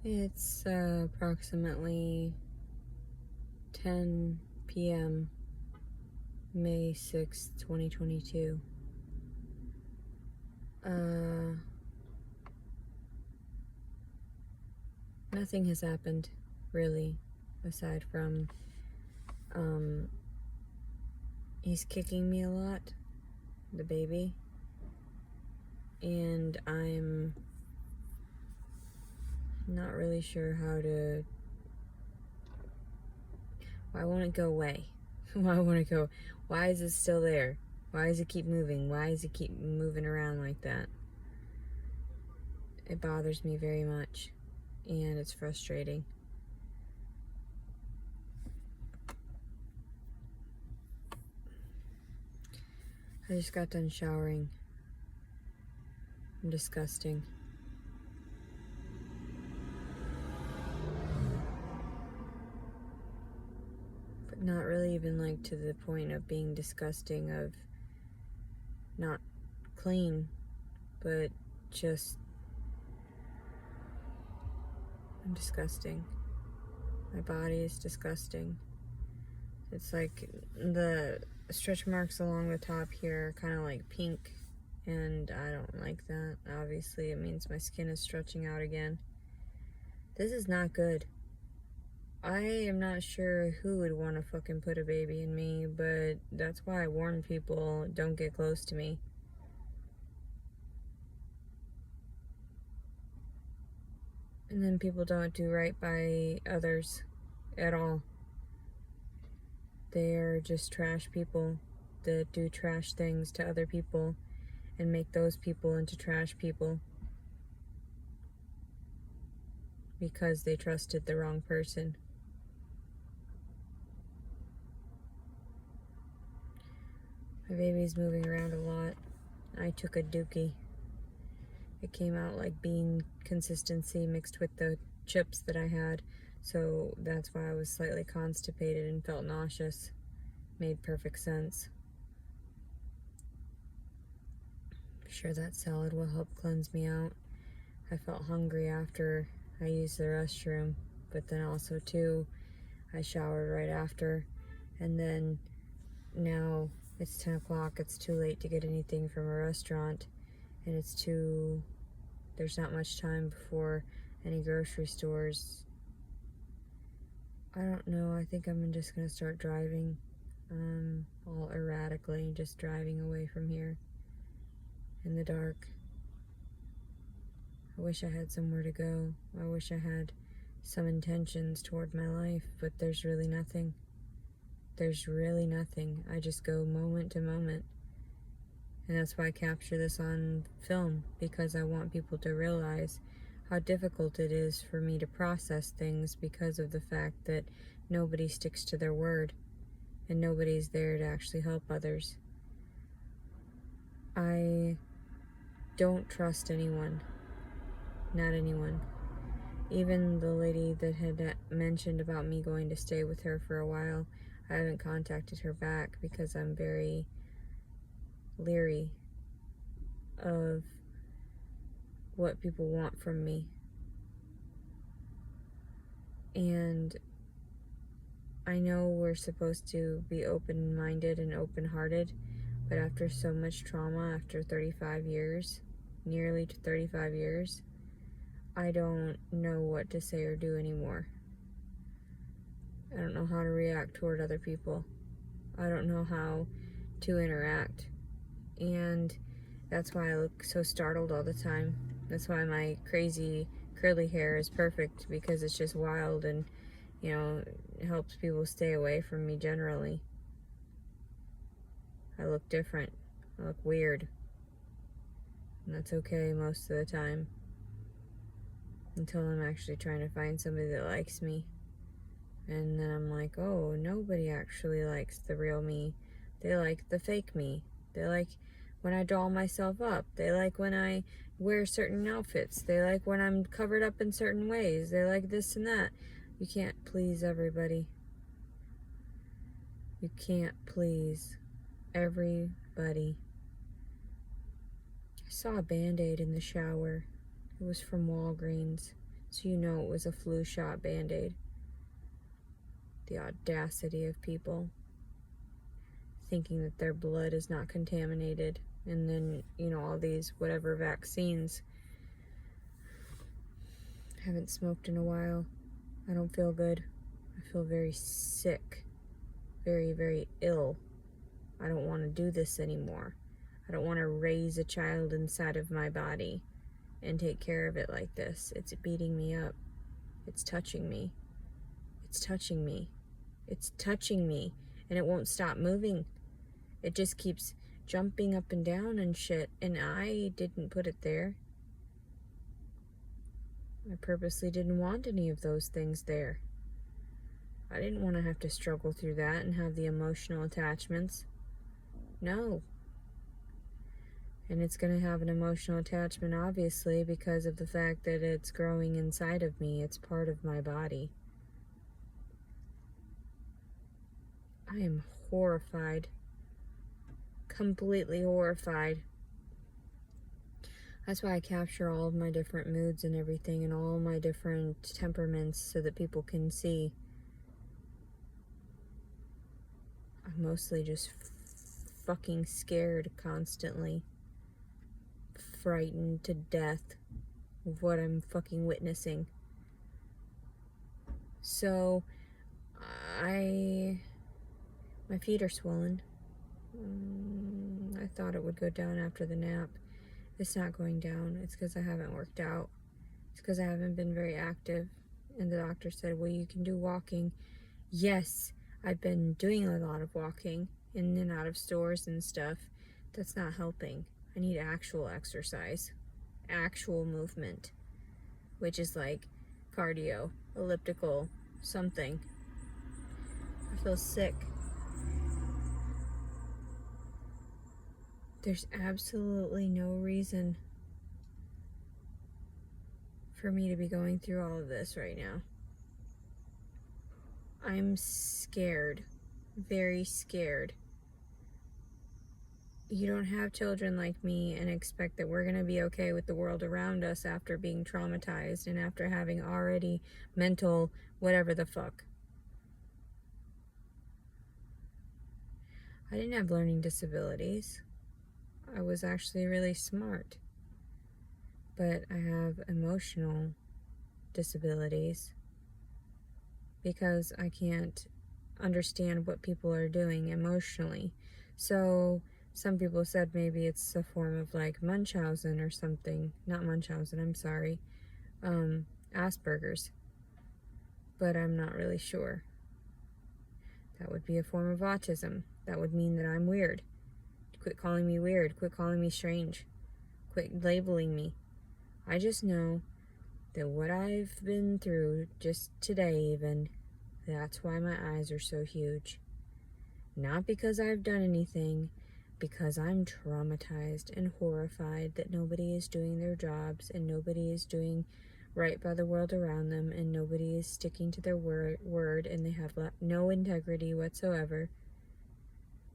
It's approximately 10 p.m. May 6th, 2022. Nothing has happened, really, aside from, he's kicking me a lot, the baby, and I'm not really sure how to. Why won't it go away? Why won't it go? Why is it still there? Why does it keep moving? Why does it keep moving around like that? It bothers me very much, and it's frustrating. I just got done showering. I'm disgusting. But not really even like to the point of being disgusting, of not clean, but just, I'm disgusting. My body is disgusting. It's like the stretch marks along the top here are kind of like pink, and I don't like that. Obviously, it means my skin is stretching out again. This is not good. I am not sure who would want to fucking put a baby in me, but that's why I warn people, don't get close to me. And then people don't do right by others at all. They are just trash people that do trash things to other people and make those people into trash people because they trusted the wrong person. My baby's moving around a lot. I took a dookie. It came out like bean consistency mixed with the chips that I had, so that's why I was slightly constipated and felt nauseous. Made perfect sense. I'm sure that salad will help cleanse me out. I felt hungry after I used the restroom, but then also too, I showered right after, and then now it's 10 o'clock. It's too late to get anything from a restaurant, and there's not much time before any grocery stores. I don't know. I think I'm just gonna start driving all erratically, just driving away from here in the dark. I wish I had somewhere to go. I wish I had some intentions toward my life, but there's really nothing. There's really nothing. I just go moment to moment. And that's why I capture this on film, because I want people to realize how difficult it is for me to process things because of the fact that nobody sticks to their word and nobody's there to actually help others. I don't trust anyone. Not anyone. Even the lady that had mentioned about me going to stay with her for a while, I haven't contacted her back because I'm very leery of what people want from me. And I know we're supposed to be open-minded and open-hearted, but after so much trauma, after 35 years, nearly 35 years, I don't know what to say or do anymore. I don't know how to react toward other people. I don't know how to interact. And that's why I look so startled all the time. That's why my crazy curly hair is perfect, because it's just wild and, it helps people stay away from me generally. I look different. I look weird. And that's okay most of the time. Until I'm actually trying to find somebody that likes me. And then I'm like, oh, nobody actually likes the real me. They like the fake me. They like when I doll myself up. They like when I wear certain outfits. They like when I'm covered up in certain ways. They like this and that. You can't please everybody. You can't please everybody. I saw a Band-Aid in the shower. It was from Walgreens. So you know it was a flu shot Band-Aid. The audacity of people thinking that their blood is not contaminated. And then, all these whatever vaccines. I haven't smoked in a while. I don't feel good. I feel very sick. Very, very ill. I don't want to do this anymore. I don't want to raise a child inside of my body and take care of it like this. It's beating me up. It's touching me. It's touching me. It's touching me. And it won't stop moving. It just keeps jumping up and down and shit. And I didn't put it there. I purposely didn't want any of those things there. I didn't want to have to struggle through that and have the emotional attachments. No. And it's going to have an emotional attachment, obviously, because of the fact that it's growing inside of me. It's part of my body. I am horrified. Completely horrified. That's why I capture all of my different moods and everything and all my different temperaments so that people can see. I'm mostly just fucking scared constantly. Frightened to death of what I'm fucking witnessing. So, my feet are swollen. I thought it would go down after the nap. It's not going down. It's because I haven't worked out. It's because I haven't been very active. And the doctor said, well, you can do walking. Yes, I've been doing a lot of walking in and out of stores and stuff. That's not helping. I need actual exercise. Actual movement. Which is like cardio, elliptical, something. I feel sick. There's absolutely no reason for me to be going through all of this right now. I'm scared. Very scared. You don't have children like me and expect that we're going to be okay with the world around us after being traumatized and after having already mental whatever the fuck. I didn't have learning disabilities. I was actually really smart. But I have emotional disabilities because I can't understand what people are doing emotionally. So some people said maybe it's a form of like Munchausen or something. Not Munchausen, I'm sorry. Asperger's. But I'm not really sure. That would be a form of autism. That would mean that I'm weird. Quit calling me weird. Quit calling me strange. Quit labeling me. I just know that what I've been through just today even, that's why my eyes are so huge. Not because I've done anything, because I'm traumatized and horrified that nobody is doing their jobs and nobody is doing right by the world around them and nobody is sticking to their word and they have no integrity whatsoever.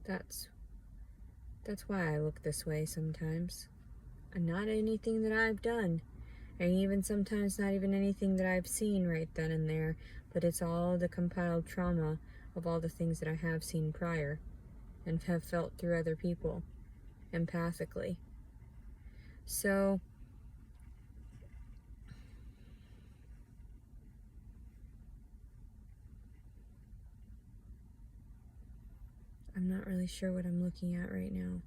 That's why I look this way sometimes. And not anything that I've done. And even sometimes not even anything that I've seen right then and there. But it's all the compiled trauma of all the things that I have seen prior. And have felt through other people. Empathically. So I'm not really sure what I'm looking at right now.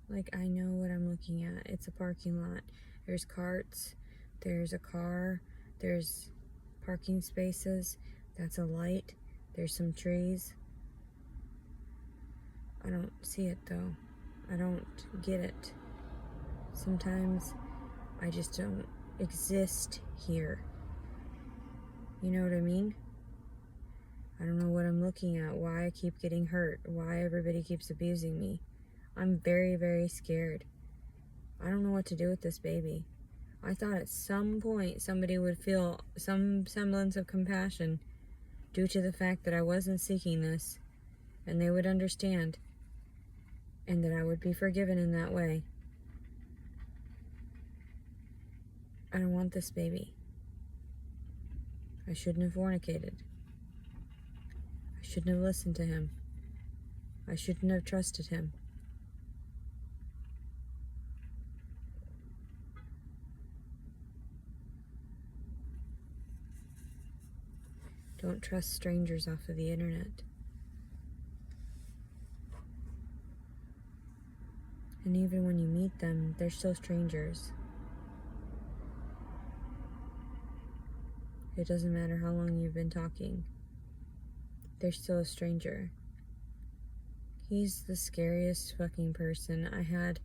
Like, I know what I'm looking at. It's a parking lot. There's carts. There's a car. There's parking spaces. That's a light. There's some trees. I don't see it, though. I don't get it. Sometimes I just don't exist here. You know what I mean? I don't know what I'm looking at, why I keep getting hurt, why everybody keeps abusing me. I'm very, very scared. I don't know what to do with this baby. I thought at some point somebody would feel some semblance of compassion due to the fact that I wasn't seeking this, and they would understand, and that I would be forgiven in that way. I don't want this baby. I shouldn't have fornicated. I shouldn't have listened to him. I shouldn't have trusted him. Don't trust strangers off of the internet. And even when you meet them, they're still strangers. It doesn't matter how long you've been talking. They're still a stranger. He's the scariest fucking person. I had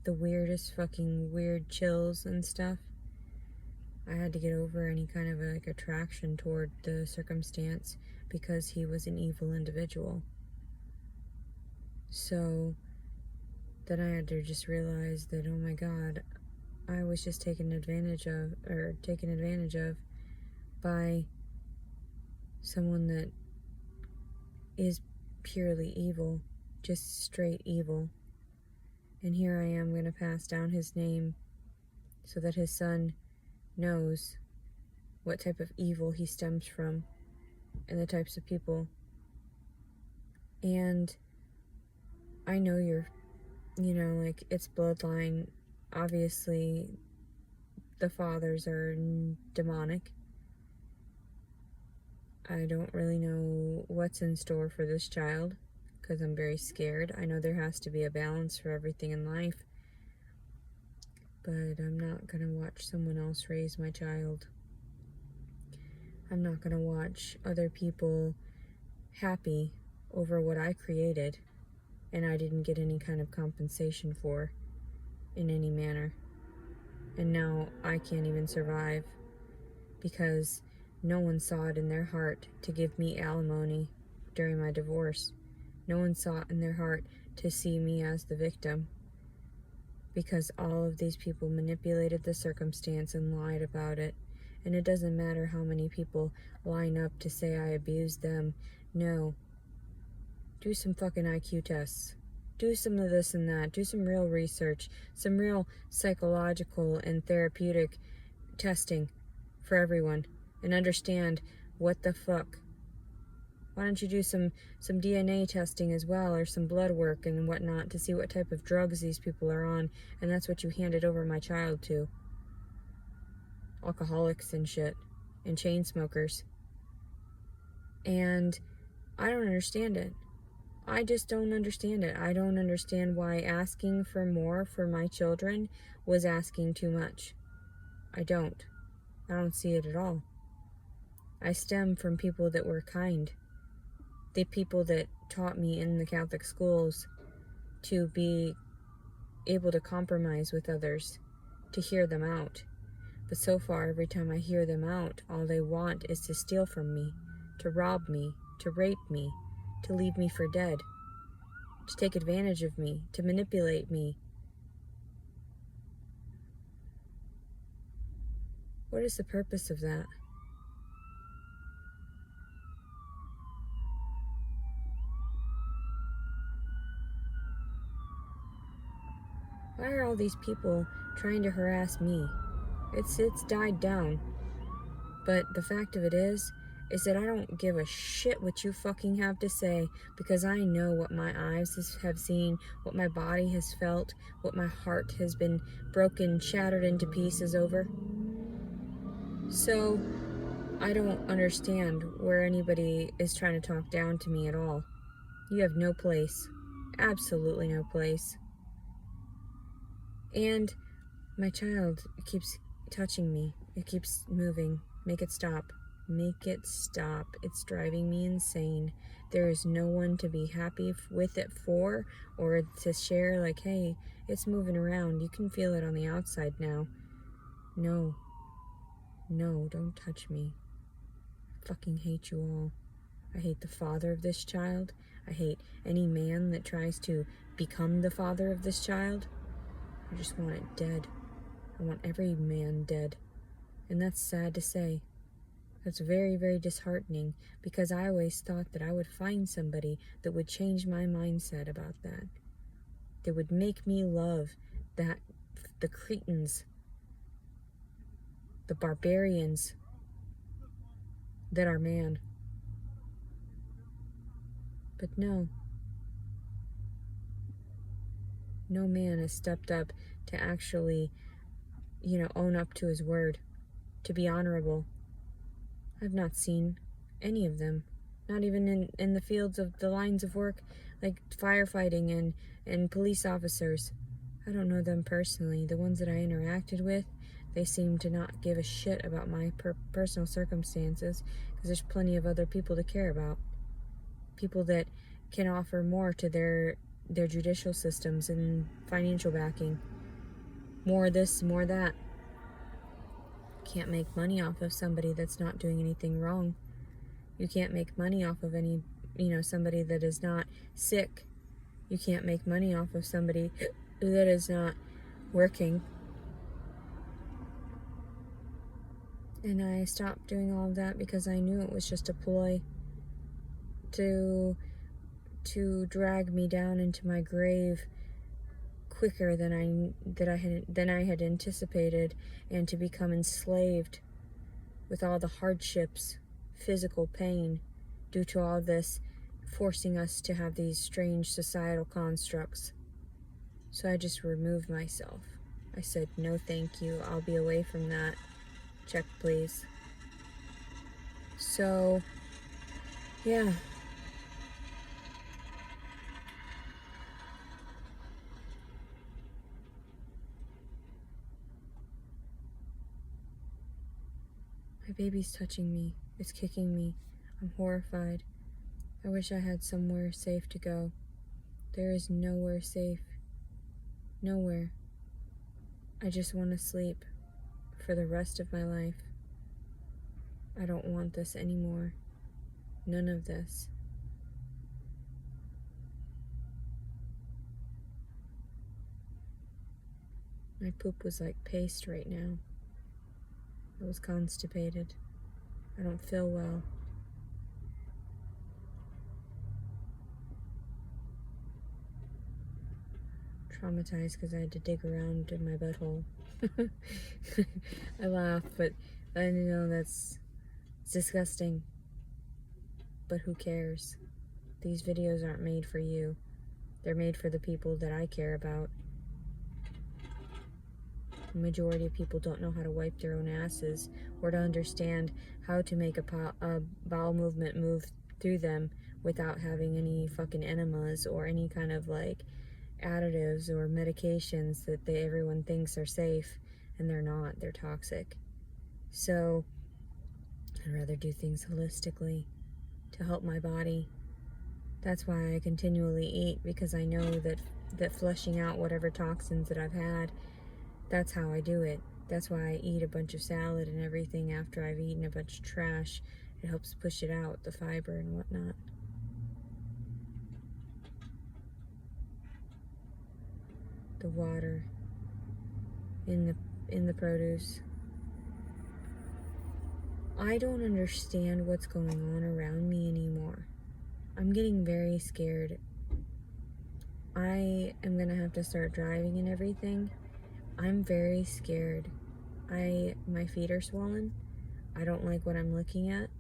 the weirdest fucking weird chills and stuff. I had to get over any kind of attraction toward the circumstance because he was an evil individual. So then I had to just realize that, oh my God, I was just taken advantage of by someone that is purely evil, just straight evil. And here I am going to pass down his name so that his son knows what type of evil he stems from and the types of people. And I know it's bloodline. Obviously, the fathers are demonic. I don't really know what's in store for this child because I'm very scared. I know there has to be a balance for everything in life, but I'm not going to watch someone else raise my child. I'm not going to watch other people happy over what I created and I didn't get any kind of compensation for in any manner. And now I can't even survive because no one saw it in their heart to give me alimony during my divorce. No one saw it in their heart to see me as the victim because all of these people manipulated the circumstance and lied about it. And it doesn't matter how many people line up to say I abused them. No. Do some fucking IQ tests. Do some of this and that. Do some real research. Some real psychological and therapeutic testing for everyone. And understand what the fuck. Why don't you do some DNA testing as well, or some blood work and whatnot to see what type of drugs these people are on. And that's what you handed over my child to. Alcoholics and shit. And chain smokers. And I don't understand it. I just don't understand it. I don't understand why asking for more for my children was asking too much. I don't see it at all. I stem from people that were kind. The people that taught me in the Catholic schools to be able to compromise with others, to hear them out. But so far, every time I hear them out, all they want is to steal from me, to rob me, to rape me, to leave me for dead, to take advantage of me, to manipulate me. What is the purpose of that? Why are all these people trying to harass me? It's died down. But the fact of it is that I don't give a shit what you fucking have to say, because I know what my eyes have seen, what my body has felt, what my heart has been broken, shattered into pieces over. So I don't understand where anybody is trying to talk down to me at all. You have no place. Absolutely no place. And my child keeps touching me. It keeps moving. Make it stop. Make it stop. It's driving me insane. There is no one to be happy with it for, or to share like, hey, it's moving around. You can feel it on the outside now. No. No, don't touch me. I fucking hate you all. I hate the father of this child. I hate any man that tries to become the father of this child. I just want it dead. I want every man dead. And that's sad to say. That's very, very disheartening, because I always thought that I would find somebody that would change my mindset about that. That would make me love that, the cretins, the barbarians, that are man. But no man has stepped up to actually, own up to his word, to be honorable. I've not seen any of them, not even in the fields of the lines of work, like firefighting and police officers. I don't know them personally. The ones that I interacted with, they seem to not give a shit about my personal circumstances, because there's plenty of other people to care about. People that can offer more to their judicial systems and financial backing. More this, more that. Can't make money off of somebody that's not doing anything wrong. You can't make money off of somebody that is not sick. You can't make money off of somebody that is not working. And I stopped doing all of that because I knew it was just a ploy to drag me down into my grave quicker than I had anticipated, and to become enslaved with all the hardships, physical pain, due to all this, forcing us to have these strange societal constructs. So I just removed myself. I said, no thank you, I'll be away from that. Check, please. So, yeah. My baby's touching me. It's kicking me. I'm horrified. I wish I had somewhere safe to go. There is nowhere safe. Nowhere. I just want to sleep for the rest of my life. I don't want this anymore. None of this. My poop was like paste right now. I was constipated. I don't feel well. Traumatized because I had to dig around in my butthole. I laugh, but I know it's disgusting. But who cares? These videos aren't made for you. They're made for the people that I care about. The majority of people don't know how to wipe their own asses, or to understand how to make a bowel movement move through them without having any fucking enemas or any kind of like additives or medications that everyone thinks are safe, and they're not. They're toxic. So I'd rather do things holistically to help my body. That's why I continually eat, because I know that flushing out whatever toxins that I've had, that's how I do it. That's why I eat a bunch of salad and everything after I've eaten a bunch of trash. It helps push it out, the fiber and whatnot. The water in the produce. I don't understand what's going on around me anymore. I'm getting very scared. I am gonna have to start driving and everything. I'm very scared. My feet are swollen. I don't like what I'm looking at.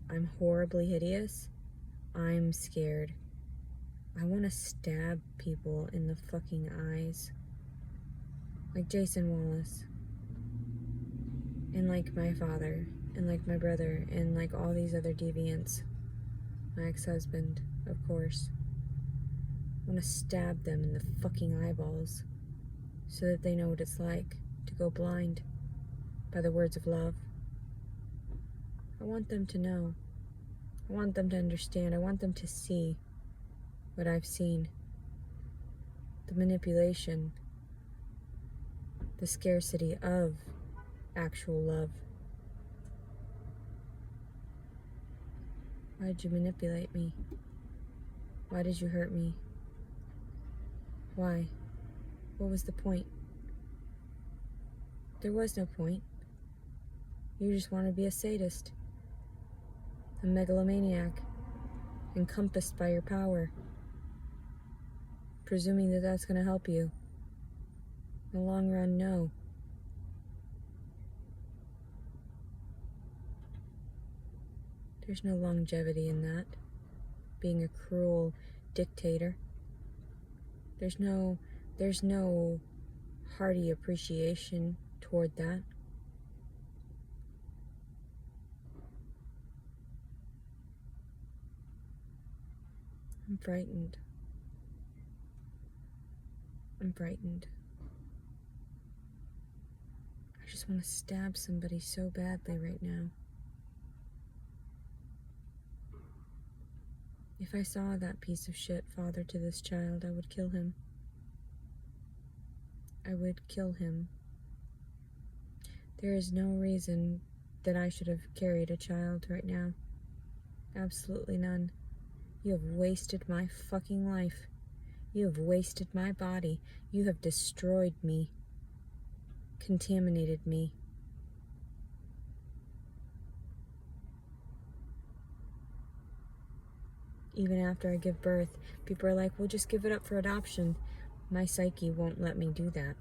I'm horribly hideous. I'm scared. I want to stab people in the fucking eyes. Like Jason Wallace. And like my father. And like my brother. And like all these other deviants. My ex-husband, of course. I want to stab them in the fucking eyeballs, so that they know what it's like to go blind by the words of love. I want them to know. I want them to understand. I want them to see what I've seen. The manipulation. The scarcity of actual love. Why did you manipulate me? Why did you hurt me? Why? What was the point? There was no point. You just want to be a sadist. A megalomaniac. Encompassed by your power. Presuming that that's going to help you. In the long run, no. There's no longevity in that. Being a cruel dictator. There's no hearty appreciation toward that. I'm frightened. I'm frightened. I just want to stab somebody so badly right now. If I saw that piece of shit father to this child, I would kill him. I would kill him. There is no reason that I should have carried a child right now. Absolutely none. You have wasted my fucking life. You have wasted my body. You have destroyed me. Contaminated me. Even after I give birth, people are like, well, just give it up for adoption. My psyche won't let me do that.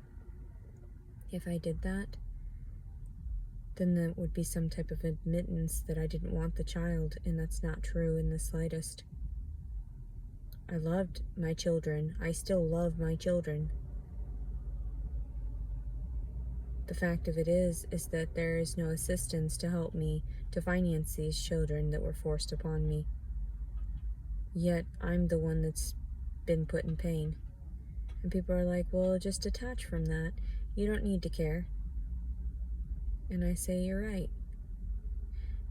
If I did that, then that would be some type of admittance that I didn't want the child, and that's not true in the slightest. I loved my children. I still love my children. The fact of it is that there is no assistance to help me to finance these children that were forced upon me. Yet I'm the one that's been put in pain. And people are like, well, just detach from that. You don't need to care. And I say, you're right.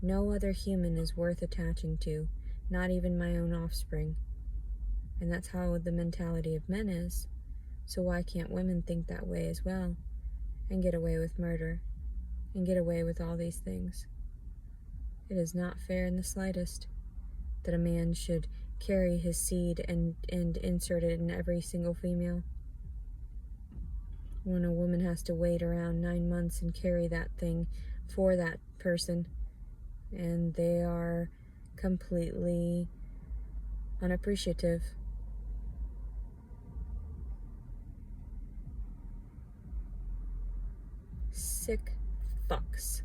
No other human is worth attaching to, not even my own offspring. And that's how the mentality of men is. So why can't women think that way as well? And get away with murder? And get away with all these things? It is not fair in the slightest that a man should carry his seed and insert it in every single female, when a woman has to wait around 9 months and carry that thing for that person, and they are completely unappreciative. Sick fucks.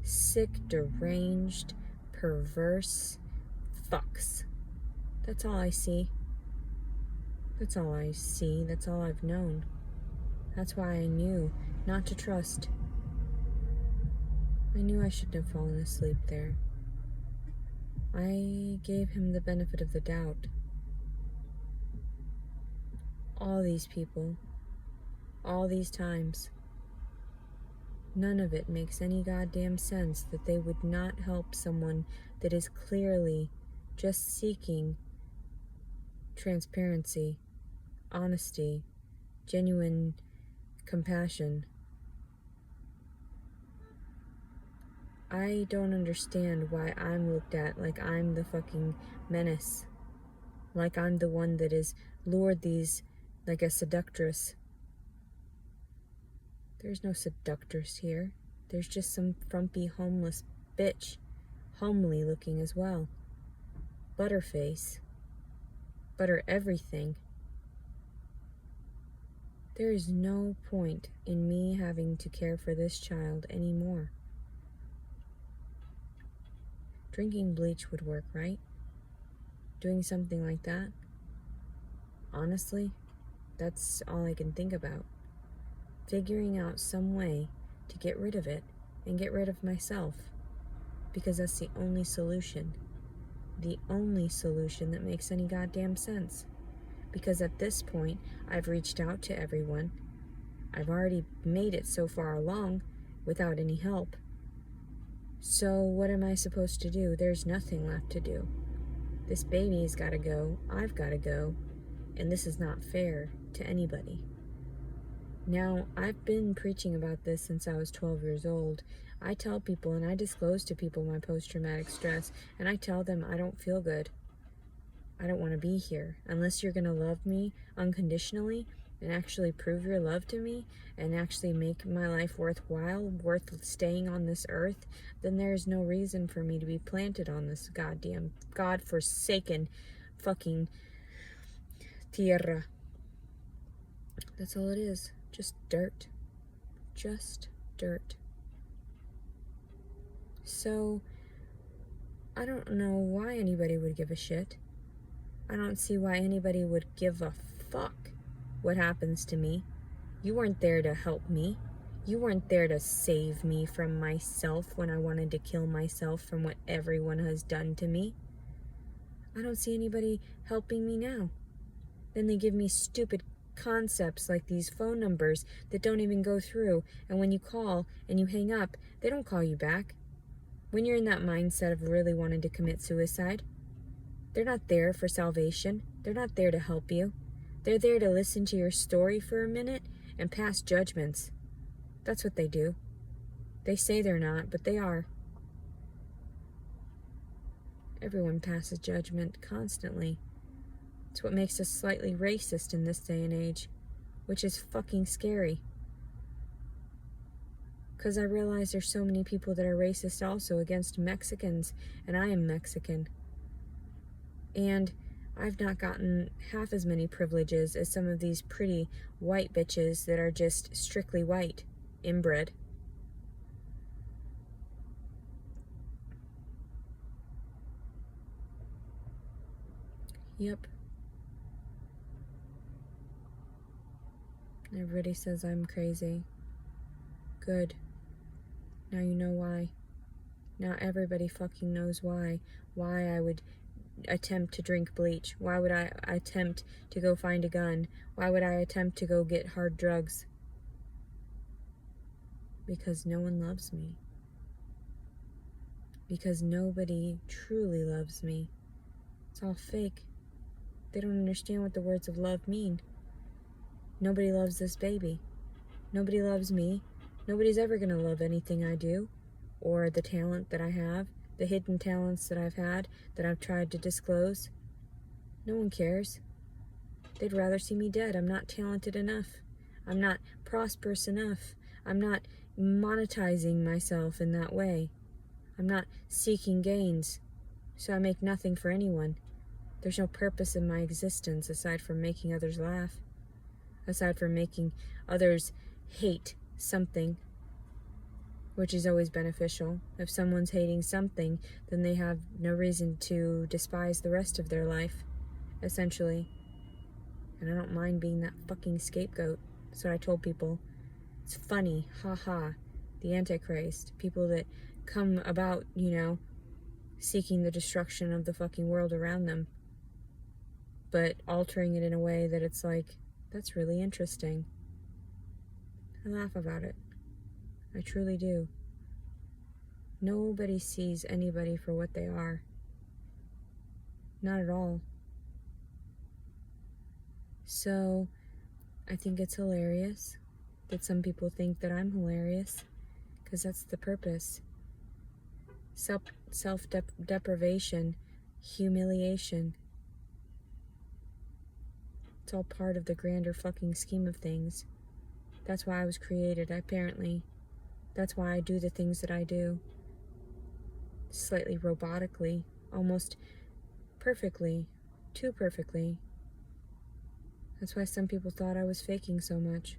Sick, deranged, perverse fucks. That's all I see. That's all I see. That's all I've known. That's why I knew not to trust. I knew I shouldn't have fallen asleep there. I gave him the benefit of the doubt. All these people, all these times, none of it makes any goddamn sense that they would not help someone that is clearly just seeking transparency, honesty, genuine compassion. I don't understand why I'm looked at like I'm the fucking menace. Like I'm the one that is lured these like a seductress. There's no seductress here. There's just some frumpy homeless bitch. Homely looking as well. Butterface. Butter everything. There is no point in me having to care for this child anymore. Drinking bleach would work, right? Doing something like that? Honestly, that's all I can think about. Figuring out some way to get rid of it and get rid of myself. Because that's the only solution. The only solution that makes any goddamn sense. Because at this point, I've reached out to everyone. I've already made it so far along without any help. So what am I supposed to do? There's nothing left to do. This baby's gotta go. I've gotta go. And this is not fair to anybody. Now, I've been preaching about this since I was 12 years old. I tell people and I disclose to people my post-traumatic stress, and I tell them I don't feel good. I don't want to be here. Unless you're going to love me unconditionally and actually prove your love to me and actually make my life worthwhile, worth staying on this earth, then there's no reason for me to be planted on this goddamn God-forsaken fucking tierra. That's all it is. Just dirt. Just dirt. So, I don't know why anybody would give a shit. I don't see why anybody would give a fuck what happens to me. You weren't there to help me. You weren't there to save me from myself when I wanted to kill myself from what everyone has done to me. I don't see anybody helping me now. Then they give me stupid concepts like these phone numbers that don't even go through, and when you call and you hang up, they don't call you back. When you're in that mindset of really wanting to commit suicide, they're not there for salvation. They're not there to help you. They're there to listen to your story for a minute and pass judgments. That's what they do. They say they're not, but they are. Everyone passes judgment constantly. It's what makes us slightly racist in this day and age, which is fucking scary. Because I realize there's so many people that are racist also against Mexicans, and I am Mexican. And I've not gotten half as many privileges as some of these pretty white bitches that are just strictly white, inbred. Yep. Everybody says I'm crazy. Good. Now you know why. Now everybody fucking knows why. Why I would attempt to drink bleach. Why would I attempt to go find a gun? Why would I attempt to go get hard drugs? Because no one loves me. Because nobody truly loves me. It's all fake. They don't understand what the words of love mean. Nobody loves this baby. Nobody loves me. Nobody's ever gonna love anything I do, or the talent that I have, the hidden talents that I've had, that I've tried to disclose. No one cares. They'd rather see me dead. I'm not talented enough. I'm not prosperous enough. I'm not monetizing myself in that way. I'm not seeking gains, so I make nothing for anyone. There's no purpose in my existence aside from making others laugh, aside from making others hate something, which is always beneficial. If someone's hating something, then they have no reason to despise the rest of their life, essentially. And I don't mind being that fucking scapegoat. That's what I told people. It's funny, haha, the Antichrist, people that come about, seeking the destruction of the fucking world around them, but altering it in a way that it's like, that's really interesting. I laugh about it. I truly do. Nobody sees anybody for what they are. Not at all. So, I think it's hilarious that some people think that I'm hilarious, because that's the purpose. Self-deprivation, humiliation. It's all part of the grander fucking scheme of things. That's why I was created, apparently. That's why I do the things that I do. Slightly robotically, almost perfectly, too perfectly. That's why some people thought I was faking so much.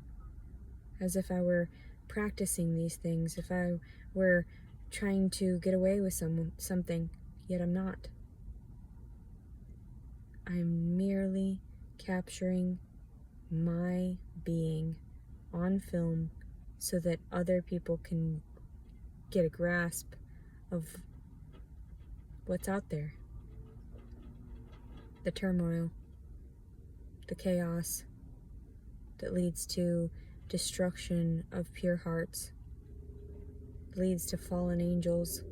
As if I were practicing these things, if I were trying to get away with something, yet I'm not. I'm merely capturing my being on film so that other people can get a grasp of what's out there. The turmoil, the chaos that leads to destruction of pure hearts, leads to fallen angels,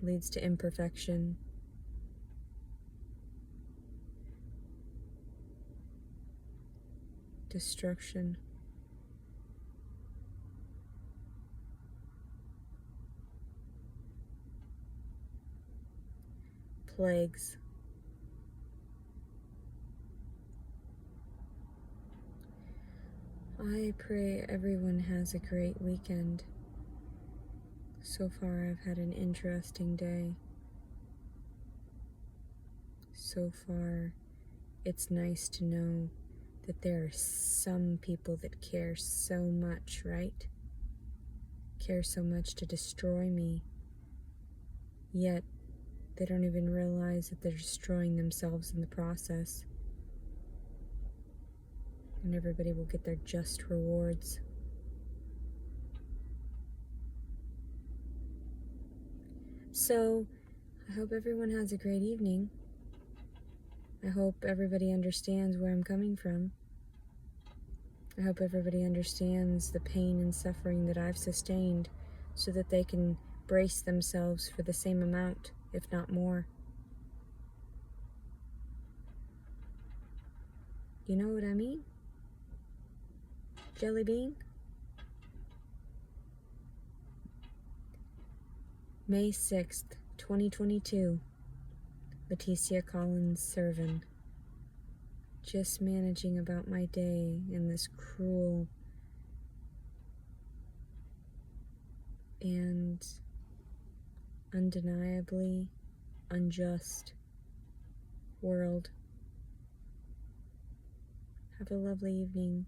leads to imperfection. Destruction. Plagues. I pray everyone has a great weekend. So far, I've had an interesting day. So far, it's nice to know that there are some people that care so much, right? care so much to destroy me, yet they don't even realize that they're destroying themselves in the process. And everybody will get their just rewards. So, I hope everyone has a great evening. I hope everybody understands where I'm coming from. I hope everybody understands the pain and suffering that I've sustained so that they can brace themselves for the same amount, if not more. You know what I mean? Jelly bean? May 6th, 2022. Leticia Collins Servin. Just managing about my day in this cruel and undeniably unjust world. Have a lovely evening.